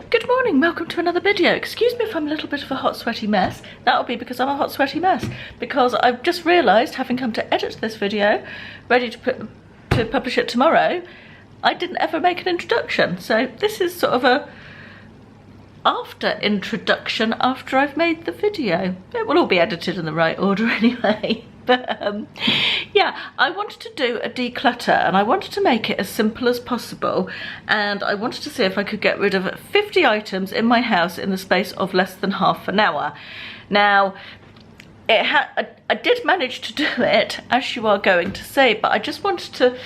Good morning, welcome to another video. Excuse me if I'm a little bit of a hot sweaty mess. That'll be because I'm a hot sweaty mess, because I've just realised, having come to edit this video, ready to publish it tomorrow, I didn't ever make an introduction. So this is sort of a after introduction after I've made the video. It will all be edited in the right order anyway. But yeah, I wanted to do a declutter and I wanted to make it as simple as possible, and I wanted to see if I could get rid of 50 items in my house in the space of less than half an hour. Now, I did manage to do it, as you are going to see, but I just wanted to,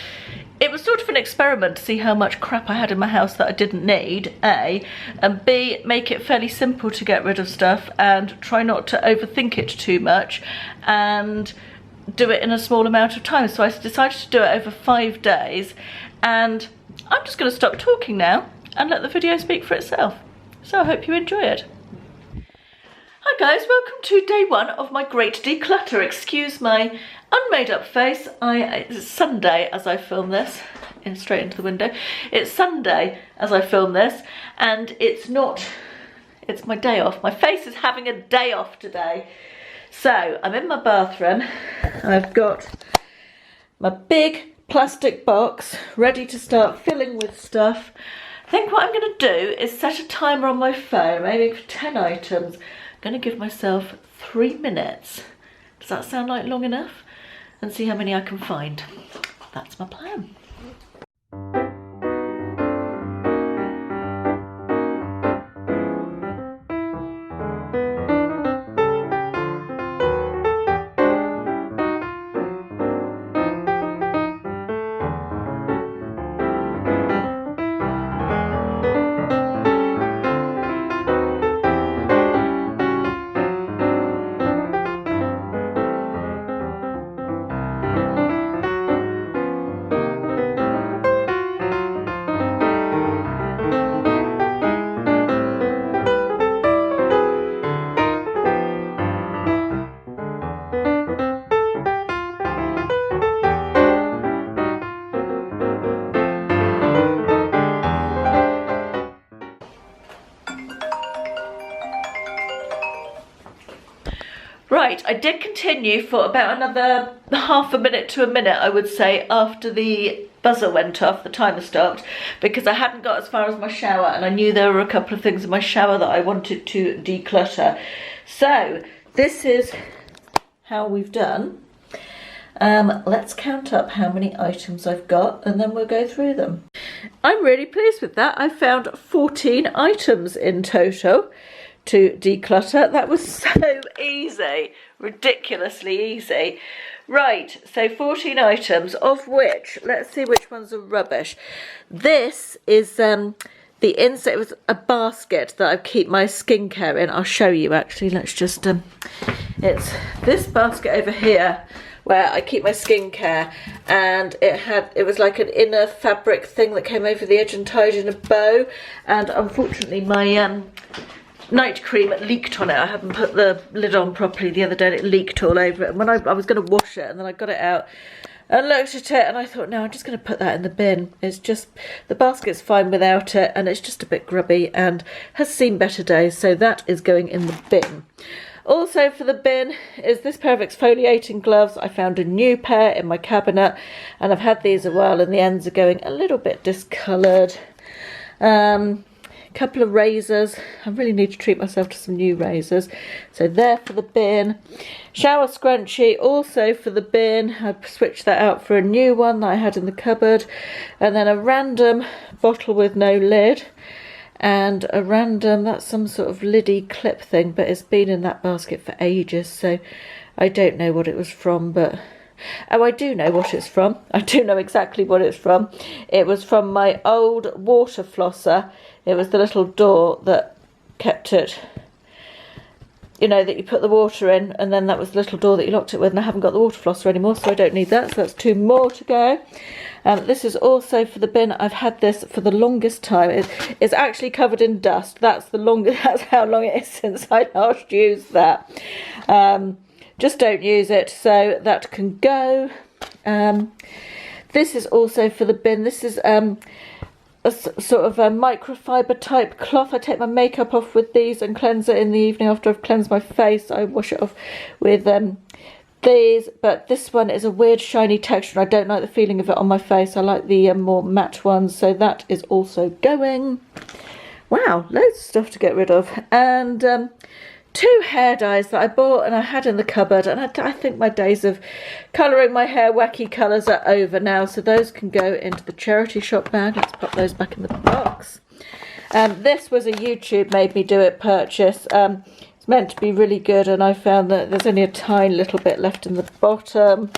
it was sort of an experiment to see how much crap I had in my house that I didn't need, A, and B, make it fairly simple to get rid of stuff and try not to overthink it too much and do it in a small amount of time. So I decided to do it over 5 days, and I'm just going to stop talking now and let the video speak for itself. So I hope you enjoy it. Hi guys, welcome to day 1 of my great declutter. Excuse my unmade up face. It's Sunday as I film this. Straight into the window. It's Sunday as I film this, and it's my day off. My face is having a day off today. So I'm in my bathroom. I've got my big plastic box ready to start filling with stuff. I think what I'm going to do is set a timer on my phone, maybe for 10 items. I'm going to give myself 3 minutes. Does that sound like long enough? And see how many I can find. That's my plan. Right, I did continue for about another half a minute to a minute, I would say, after the buzzer went off, the timer stopped, because I hadn't got as far as my shower and I knew there were a couple of things in my shower that I wanted to declutter. So, this is how we've done. Let's count up how many items I've got and then we'll go through them. I'm really pleased with that. I found 14 items in total to declutter. That was so easy, ridiculously easy. Right, so 14 items, of which, let's see which ones are rubbish. This is the insert. It was a basket that I keep my skincare in. I'll show you actually. Let's just it's this basket over here where I keep my skincare, and it was like an inner fabric thing that came over the edge and tied in a bow, and unfortunately my night cream leaked on it. I hadn't put the lid on properly the other day and it leaked all over it, and when I was going to wash it, and then I got it out and looked at it and I thought, no, I'm just going to put that in the bin. It's just, the basket's fine without it and it's just a bit grubby and has seen better days, so that is going in the bin. Also for the bin is this pair of exfoliating gloves. I found a new pair in my cabinet and I've had these a while and the ends are going a little bit discoloured. Couple of razors. I really need to treat myself to some new razors, so they're for the bin. Shower scrunchie also for the bin. I've switched that out for a new one that I had in the cupboard, and then a random bottle with no lid, and a random, that's some sort of liddy clip thing, but it's been in that basket for ages, so I don't know what it was from, but oh, I do know what it's from. I do know exactly what it's from. It was from my old water flosser. It was the little door that kept it, you know, that you put the water in, and then that was the little door that you locked it with, and I haven't got the water flosser anymore, so I don't need that, so that's 2 more to go. This is also for the bin. I've had this for the longest time. It's actually covered in dust. That's how long it is since I last used that. Just don't use it, so that can go. This is also for the bin. This is sort of a microfiber type cloth. I take my makeup off with these and cleanse it in the evening after I've cleansed my face. I wash it off with these, but this one is a weird shiny texture. I don't like the feeling of it on my face. I like the more matte ones, so that is also going. Wow, loads of stuff to get rid of. And 2 hair dyes that I bought and I had in the cupboard, and I think my days of colouring my hair wacky colours are over now, so those can go into the charity shop bag. Let's pop those back in the box. This was a YouTube made me do it purchase. It's meant to be really good, and I found that there's only a tiny little bit left in the bottom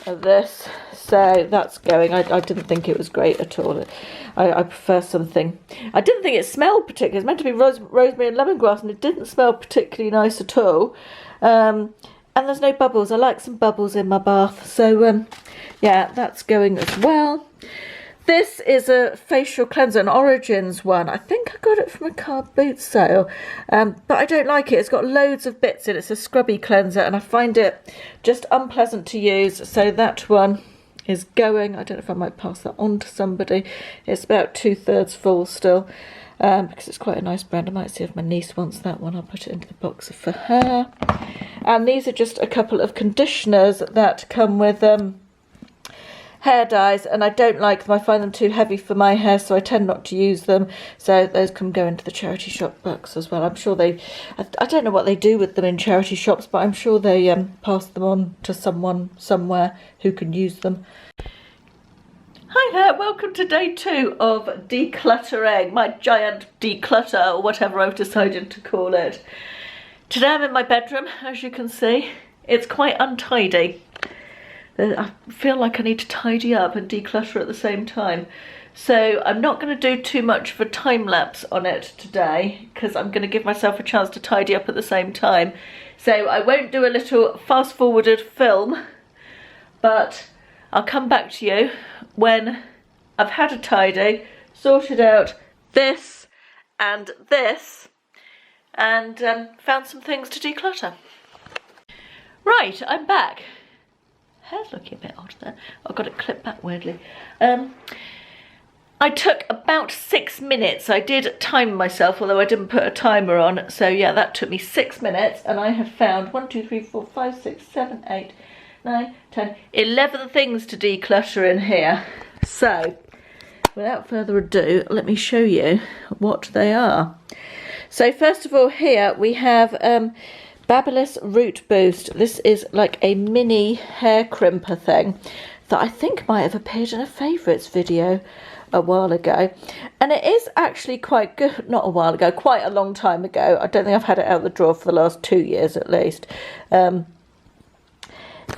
of this, so that's going. I didn't think it was great at all. I prefer something. I didn't think it smelled particularly. It's meant to be rosemary and lemongrass, and it didn't smell particularly nice at all. And there's no bubbles. I like some bubbles in my bath, so yeah, that's going as well. This is a facial cleanser, an Origins one. I think I got it from a car boot sale, but I don't like it. It's got loads of bits in it. It's a scrubby cleanser, and I find it just unpleasant to use, so that one is going. I don't know if I might pass that on to somebody. It's about 2/3 full still, because it's quite a nice brand. I might see if my niece wants that one. I'll put it into the box for her. And these are just a couple of conditioners that come with hair dyes, and I don't like them. I find them too heavy for my hair, so I tend not to use them. So those can go into the charity shop box as well. I'm sure I don't know what they do with them in charity shops, but I'm sure they pass them on to someone somewhere who can use them. Hi there, welcome to day 2 of decluttering, my giant declutter, or whatever I've decided to call it. Today I'm in my bedroom, as you can see. It's quite untidy. I feel like I need to tidy up and declutter at the same time. So I'm not going to do too much of a time lapse on it today, because I'm going to give myself a chance to tidy up at the same time. So I won't do a little fast forwarded film, but I'll come back to you when I've had a tidy, sorted out this and this, and found some things to declutter. Right, I'm back. Hair's looking a bit odd there. I've got it clipped back weirdly. I took about 6 minutes. I did time myself, although I didn't put a timer on. So yeah, that took me 6 minutes, and I have found 1, 2, 3, 4, 5, 6, 7, 8, 9, 10, 11 things to declutter in here. So without further ado, let me show you what they are. So first of all, here we have Babyliss Root Boost. This is like a mini hair crimper thing that I think might have appeared in a favourites video a while ago, and it is actually quite good. Not a while ago, quite a long time ago. I don't think I've had it out of the drawer for the last 2 years at least.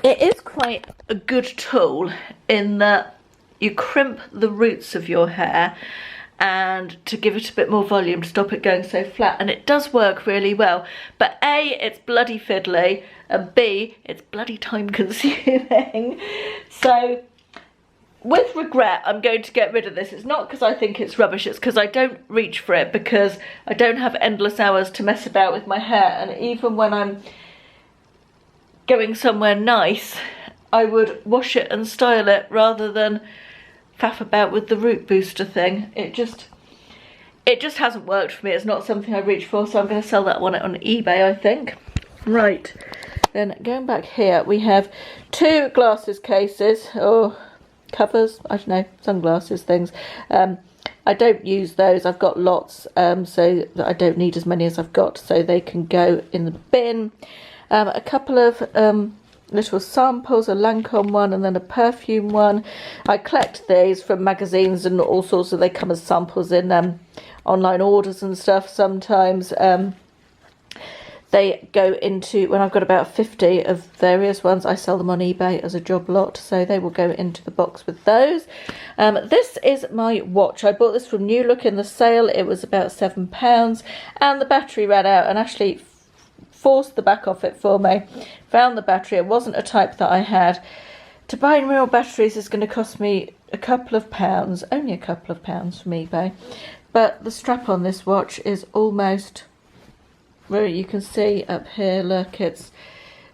It is quite a good tool in that you crimp the roots of your hair and to give it a bit more volume, to stop it going so flat, and it does work really well. But A, it's bloody fiddly, and B, it's bloody time consuming. So with regret, I'm going to get rid of this. It's not because I think it's rubbish, it's because I don't reach for it, because I don't have endless hours to mess about with my hair. And even when I'm going somewhere nice, I would wash it and style it rather than faff about with the root booster thing. It just hasn't worked for me. It's not something I reach for, so I'm going to sell that one on eBay, I think. Right, then going back here, we have 2 glasses cases, or covers, I don't know, sunglasses things. I don't use those. I've got lots, so that I don't need as many as I've got, so they can go in the bin. A couple of little samples, a Lancome one and then a perfume one. I collect these from magazines and all sorts, so they come as samples in online orders and stuff sometimes. They go into, when I've got about 50 of various ones, I sell them on eBay as a job lot, so they will go into the box with those. This is my watch. I bought this from New Look in the sale. It was about £7, and the battery ran out, and Ashley forced the back off it for me. Found the battery. It wasn't a type that I had. To buy real batteries is going to cost me a couple of pounds, only a couple of pounds from eBay. But the strap on this watch is almost, well, you can see up here, look, it's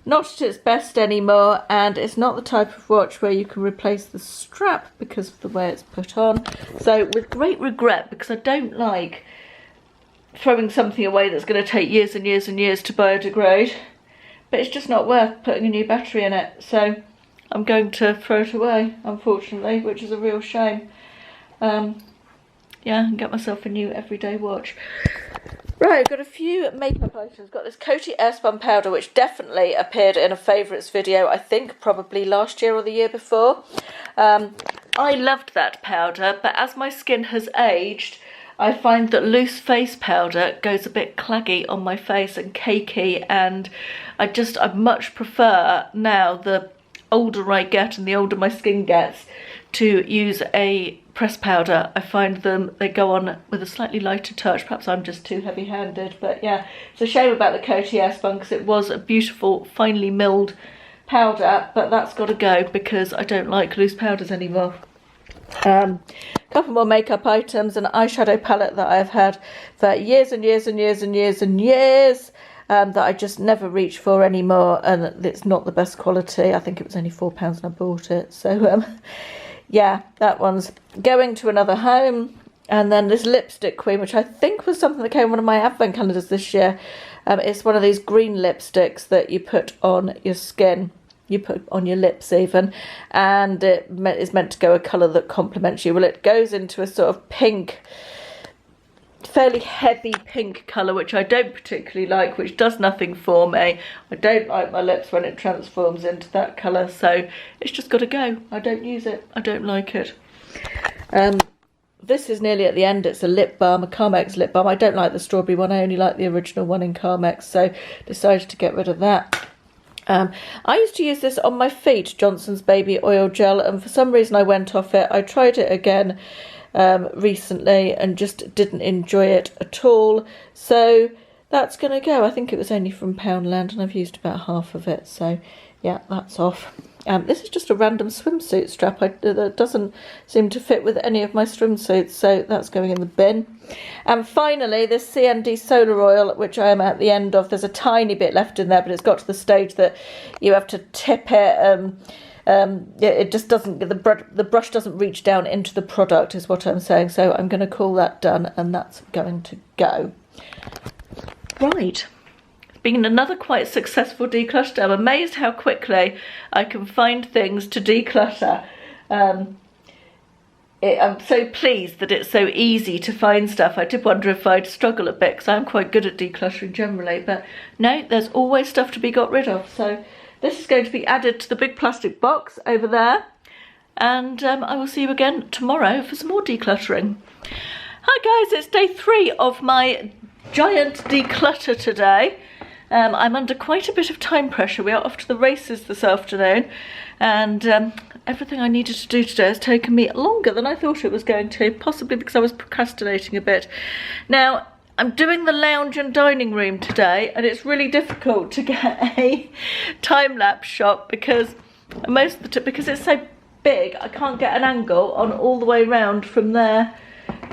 not at its best anymore, and it's not the type of watch where you can replace the strap because of the way it's put on. So with great regret, because I don't like throwing something away that's going to take years and years and years to biodegrade, but it's just not worth putting a new battery in it, so I'm going to throw it away, unfortunately, which is a real shame. Yeah, and get myself a new everyday watch. Right, I've got a few makeup items. Got this Coty Airspun powder, which definitely appeared in a favourites video, I think probably last year or the year before. I loved that powder, but as my skin has aged, I find that loose face powder goes a bit claggy on my face and cakey, and I much prefer now, the older I get and the older my skin gets, to use a pressed powder. I find they go on with a slightly lighter touch. Perhaps I'm just too heavy-handed, but yeah, it's a shame about the Coty Airspun because it was a beautiful, finely milled powder, but that's got to go because I don't like loose powders anymore. A couple more makeup items, an eyeshadow palette that I've had for years and years and years and years and years, that I just never reach for anymore, and it's not the best quality. I think it was only £4 and I bought it, so yeah, that one's going to another home. And then this Lipstick Queen, which I think was something that came in one of my advent calendars this year. It's one of these green lipsticks that you put on your skin, you put on your lips even, and it is meant to go a colour that complements you. Well, it goes into a sort of pink, fairly heavy pink colour, which I don't particularly like, which does nothing for me. I don't like my lips when it transforms into that colour, so it's just got to go. I don't use it. I don't like it. This is nearly at the end. It's a lip balm, a Carmex lip balm. I don't like the strawberry one. I only like the original one in Carmex, so decided to get rid of that. I used to use this on my feet, Johnson's Baby Oil Gel, and for some reason I went off it. I tried it again recently and just didn't enjoy it at all, so that's going to go. I think it was only from Poundland and I've used about half of it, so yeah, that's off. This is just a random swimsuit strap that doesn't seem to fit with any of my swimsuits, so that's going in the bin. And finally, this CND solar oil, which I am at the end of. There's a tiny bit left in there, but it's got to the stage that you have to tip it. It just doesn't, the brush doesn't reach down into the product, is what I'm saying. So I'm going to call that done, and that's going to go. Right. Been another quite successful declutter. I'm amazed how quickly I can find things to declutter. I'm so pleased that it's so easy to find stuff. I did wonder if I'd struggle a bit because I'm quite good at decluttering generally, but no, there's always stuff to be got rid of. So this is going to be added to the big plastic box over there, and I will see you again tomorrow for some more decluttering. Hi guys, it's day 3 of my giant declutter today. I'm under quite a bit of time pressure. We are off to the races this afternoon, and everything I needed to do today has taken me longer than I thought it was going to, possibly because I was procrastinating a bit. Now, I'm doing the lounge and dining room today, and it's really difficult to get a time-lapse shot because because it's so big, I can't get an angle on all the way round from there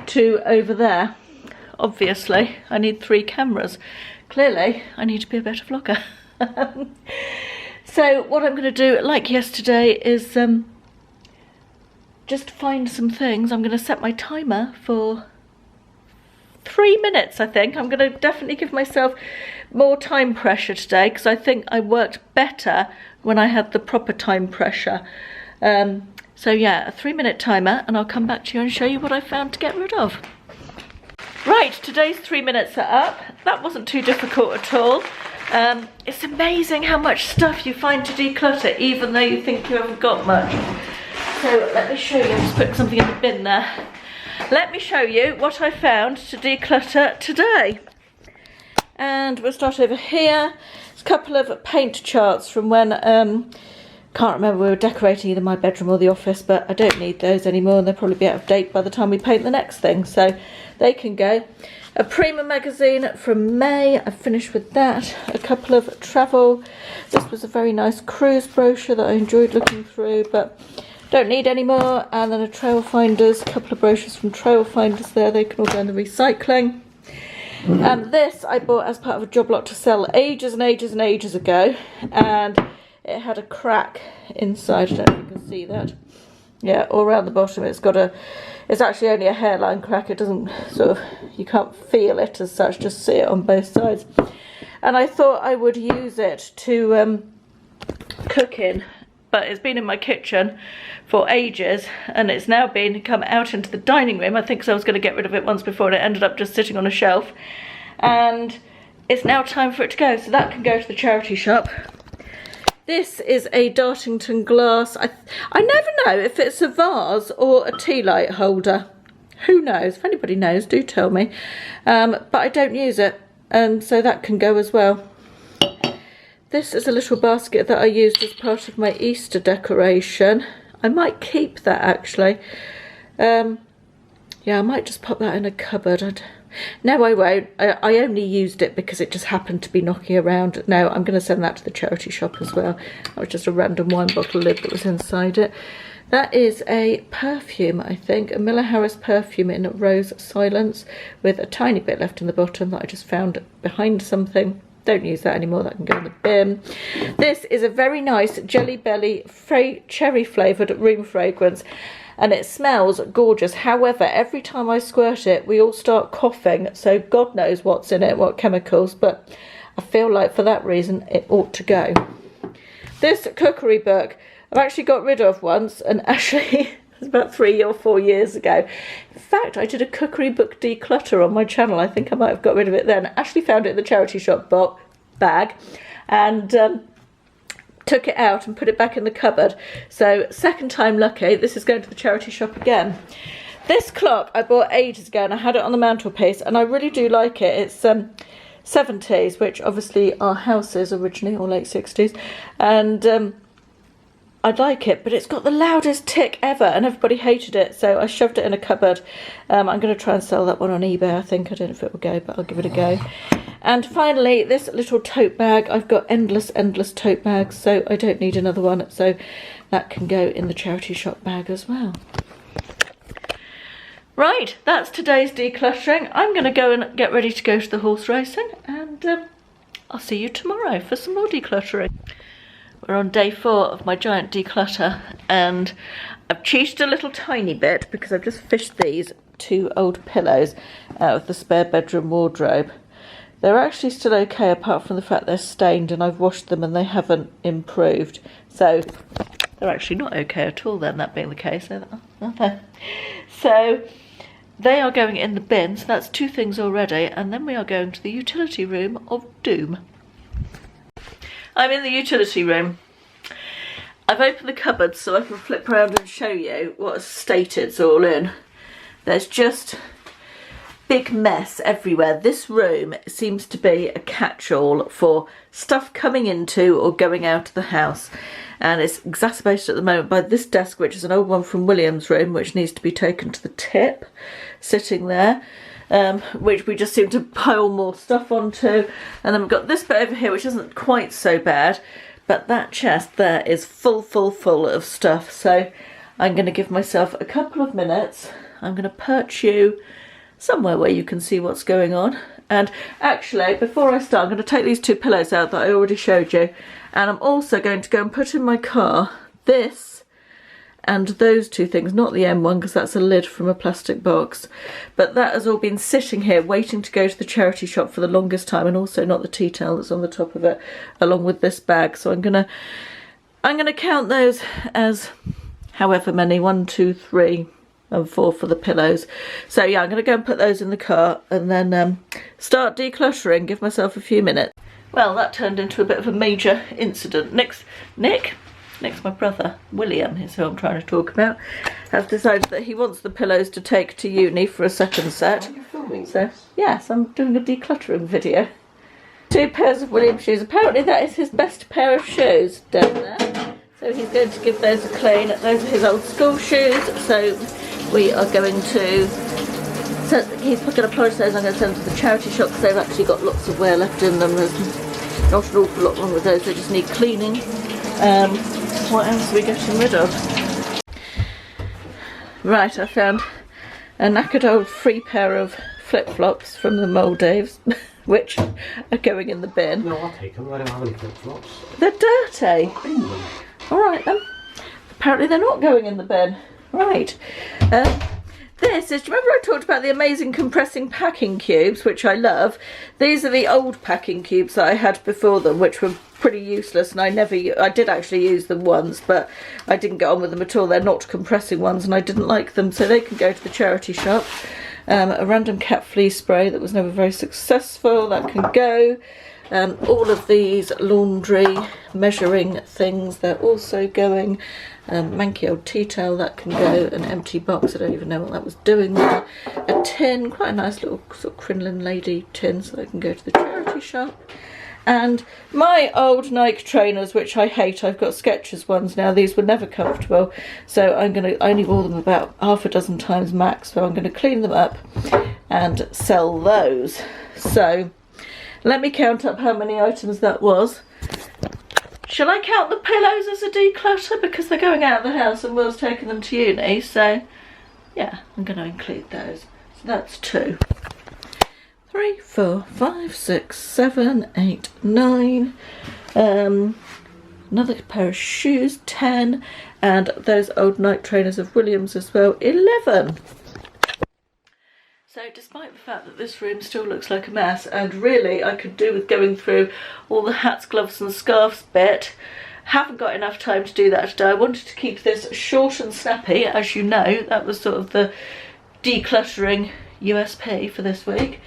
to over there. Obviously, I need 3 cameras. Clearly, I need to be a better vlogger. So what I'm going to do, like yesterday, is just find some things. I'm going to set my timer for 3 minutes, I think. I'm going to definitely give myself more time pressure today because I think I worked better when I had the proper time pressure. So yeah, a 3-minute timer, and I'll come back to you and show you what I found to get rid of. Right, today's 3 minutes are up. That wasn't too difficult at all. It's amazing how much stuff you find to declutter, even though you think you haven't got much. So let me show you. I'm just putting something in the bin there. Let me show you what I found to declutter today. And we'll start over here. It's a couple of paint charts from when, can't remember, we were decorating either my bedroom or the office, but I don't need those anymore, and they'll probably be out of date by the time we paint the next thing, so they can go. A Prima magazine from May, I finished with that. A couple of travel. This was a very nice cruise brochure that I enjoyed looking through, but don't need any more. And then a Trail Finders, a couple of brochures from Trail Finders there, they can all go in the recycling. And this I bought as part of a job lot to sell ages and ages and ages ago, and it had a crack inside. I don't know if you can see that. Yeah, all around the bottom. It's actually only a hairline crack. It doesn't you can't feel it as such, just see it on both sides. And I thought I would use it to cook in, but it's been in my kitchen for ages, and it's now come out into the dining room. I think so I was going to get rid of it once before, and it ended up just sitting on a shelf, and it's now time for it to go, so that can go to the charity shop. This is a Dartington glass. I never know if it's a vase or a tea light holder. Who knows? If anybody knows, do tell me. But I don't use it, and so that can go as well. This is a little basket that I used as part of my Easter decoration. I might keep that actually. Yeah, I might just pop that in a cupboard. No, I won't. I only used it because it just happened to be knocking around. No, I'm going to send that to the charity shop as well. That was just a random wine bottle lid that was inside it. That is a perfume, I think. A Miller Harris perfume in Rose Silence, with a tiny bit left in the bottom that I just found behind something. Don't use that anymore, that can go in the bin. This is a very nice Jelly Belly cherry flavoured room fragrance, and it smells gorgeous. However, every time I squirt it, we all start coughing, so God knows what's in it, what chemicals, but I feel like for that reason it ought to go. This cookery book I've actually got rid of once, and actually it was about 3 or 4 years ago. In fact, I did a cookery book declutter on my channel. I think I might have got rid of it then. I actually found it in the charity shop bag, and took it out and put it back in the cupboard. So second time lucky, this is going to the charity shop again. This clock I bought ages ago, and I had it on the mantelpiece, and I really do like it. It's 70s, which obviously our house is originally, or late 60s, and I like it, but it's got the loudest tick ever, and everybody hated it, so I shoved it in a cupboard. I'm going to try and sell that one on eBay, I think. I don't know if it will go, but I'll give it a go. And finally, this little tote bag. I've got endless tote bags, so I don't need another one, so that can go in the charity shop bag as well. Right, that's today's decluttering. I'm going to go and get ready to go to the horse racing, and I'll see you tomorrow for some more decluttering. We're on day 4 of my giant declutter, and I've cheated a little tiny bit because I've just fished these 2 old pillows out of the spare bedroom wardrobe. They're actually still okay, apart from the fact they're stained, and I've washed them and they haven't improved. So they're actually not okay at all then, that being the case. So they are going in the bin, so that's 2 things already, and then we are going to the utility room of doom. I'm in the utility room. I've opened the cupboard so I can flip around and show you what a state it's all in. There's just big mess everywhere. This room seems to be a catch-all for stuff coming into or going out of the house, and it's exacerbated at the moment by this desk, which is an old one from William's room, which needs to be taken to the tip, sitting there. Which we just seem to pile more stuff onto, and then we've got this bit over here which isn't quite so bad, but that chest there is full of stuff. So I'm going to give myself a couple of minutes. I'm going to perch you somewhere where you can see what's going on, and actually before I start I'm going to take these 2 pillows out that I already showed you, and I'm also going to go and put in my car this and those 2 things, not the M1 because that's a lid from a plastic box, but that has all been sitting here waiting to go to the charity shop for the longest time, and also not the tea towel that's on the top of it, along with this bag. So I'm gonna count those as however many, 1, 2, 3 and 4 for the pillows. So yeah, I'm gonna go and put those in the car and then start decluttering, give myself a few minutes. Well, that turned into a bit of a major incident. Nick's my brother, William, is who I'm trying to talk about, has decided that he wants the pillows to take to uni for a second set. Are you filming? So, yes, I'm doing a decluttering video. 2 pairs of William shoes. Apparently that is his best pair of shoes down there. So he's going to give those a clean. Those are his old school shoes. So we are going to... So he's going to polish those. I'm going to send them to the charity shop because they've actually got lots of wear left in them. There's not an awful lot wrong with those. They just need cleaning. What else are we getting rid of? Right, I found a knackered old 3 pair of flip-flops from the Maldives, which are going in the bin. No, I'll take them. I don't have any flip-flops. They're dirty. Alright then. Apparently they're not going in the bin. Right. This is, do you remember I talked about the amazing compressing packing cubes, which I love? These are the old packing cubes that I had before them, which were pretty useless, and I did actually use them once, but I didn't get on with them at all. They're not compressing ones, and I didn't like them, so they can go to the charity shop. A random cat flea spray that was never very successful, that can go. All of these laundry measuring things, they're also going. Manky old tea towel, that can go. An empty box, I don't even know what that was doing there. A tin, quite a nice little sort of crinoline lady tin, so that can go to the charity shop. And my old Nike trainers, which I hate, I've got Skechers ones now. These were never comfortable, so I only wore them about half a dozen times max, so I'm going to clean them up and sell those. So let me count up how many items that was. Shall I count the pillows as a declutter? Because they're going out of the house and Will's taking them to uni, so yeah, I'm going to include those. So that's 2. 3, 4, 5, 6, 7, 8, 9. Another pair of shoes, 10. And those old Nike trainers of Williams as well, 11. So despite the fact that this room still looks like a mess, and really I could do with going through all the hats, gloves and scarves bit, haven't got enough time to do that today. I wanted to keep this short and snappy, as you know. That was sort of the decluttering USP for this week.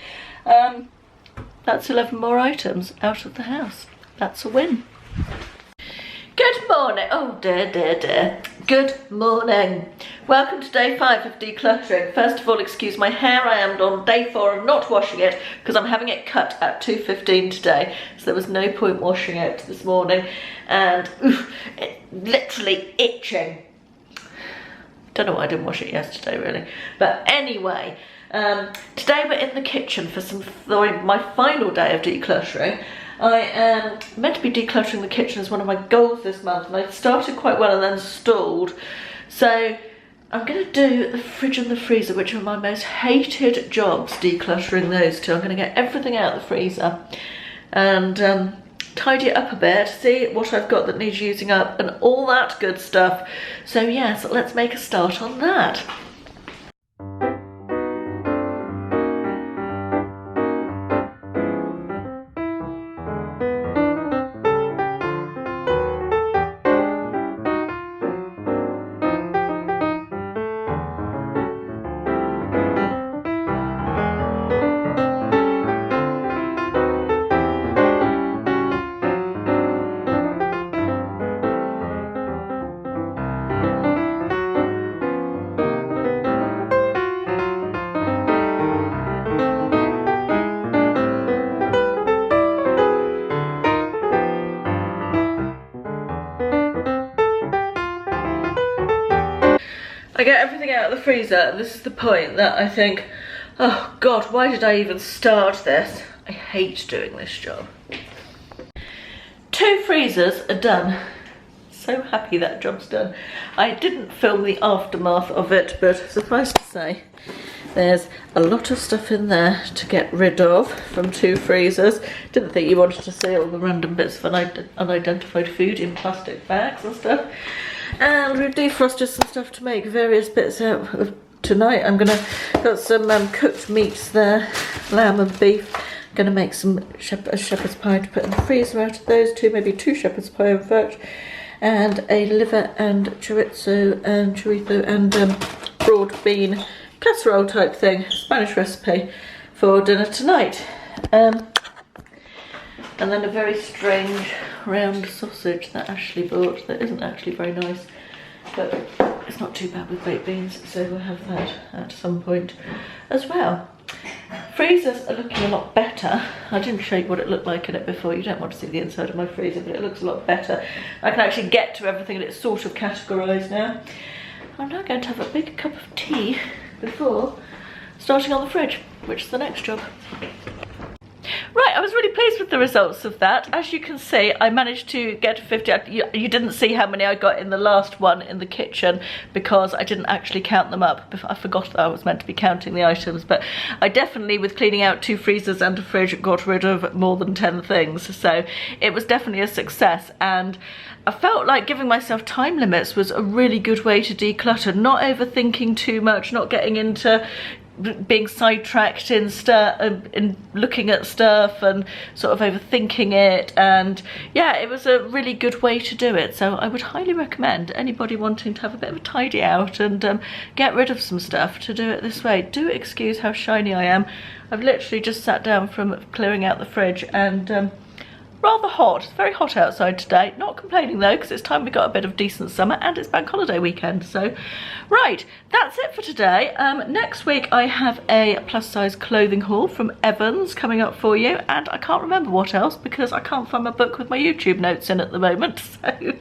That's 11 more items out of the house. That's a win. Good morning. Oh dear, dear, dear. Good morning. Welcome to day 5 of decluttering. First of all, excuse my hair. I am on day 4 of not washing it because I'm having it cut at 2:15 today. So there was no point washing it this morning. And it's literally itching. Don't know why I didn't wash it yesterday really. But anyway, today we're in the kitchen for my final day of decluttering. I am meant to be decluttering the kitchen as one of my goals this month, and I started quite well and then stalled. So I'm going to do the fridge and the freezer, which are my most hated jobs, decluttering those two. I'm going to get everything out of the freezer and tidy it up a bit, see what I've got that needs using up and all that good stuff. So yes, let's make a start on that. I get everything out of the freezer, and this is the point that I think, oh God, why did I even start this? I hate doing this job. 2 freezers are done. So happy that job's done. I didn't film the aftermath of it, but suffice to say, there's a lot of stuff in there to get rid of from 2 freezers. Didn't think you wanted to see all the random bits of unidentified food in plastic bags and stuff. And we've defrosted some stuff to make various bits out of tonight. Got some cooked meats there, lamb and beef. I'm gonna make some shepherd's pie to put in the freezer out of those 2, maybe 2 shepherd's pie in fact. And a liver and chorizo and broad bean casserole type thing, Spanish recipe for dinner tonight. And then a very strange round sausage that Ashley bought that isn't actually very nice, but it's not too bad with baked beans, so we'll have that at some point as well. Freezers are looking a lot better. I didn't show you what it looked like in it before. You don't want to see the inside of my freezer, but it looks a lot better. I can actually get to everything and it's sort of categorised now. I'm now going to have a big cup of tea before starting on the fridge, which is the next job. Right, I was really pleased with the results of that. As you can see, I managed to get to 50. You didn't see how many I got in the last one in the kitchen because I didn't actually count them up. I forgot that I was meant to be counting the items, but I definitely, with cleaning out 2 freezers and a fridge, got rid of more than 10 things. So it was definitely a success, and I felt like giving myself time limits was a really good way to declutter, not overthinking too much, not getting into being sidetracked in looking at stuff and sort of overthinking it. And yeah, it was a really good way to do it, so I would highly recommend anybody wanting to have a bit of a tidy out and get rid of some stuff to do it this way. Do excuse how shiny I am. I've literally just sat down from clearing out the fridge, and rather hot. It's very hot outside today. Not complaining though, because it's time we got a bit of decent summer and it's bank holiday weekend. So right, that's it for today. Next week I have a plus size clothing haul from Evans coming up for you, and I can't remember what else because I can't find my book with my YouTube notes in at the moment, so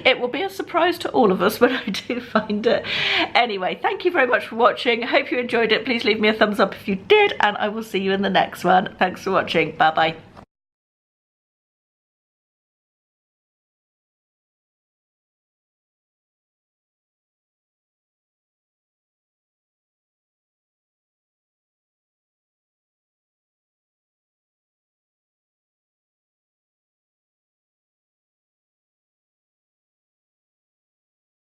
it will be a surprise to all of us when I do find it. Anyway, thank you very much for watching. I hope you enjoyed it. Please leave me a thumbs up if you did, and I will see you in the next one. Thanks for watching. Bye bye.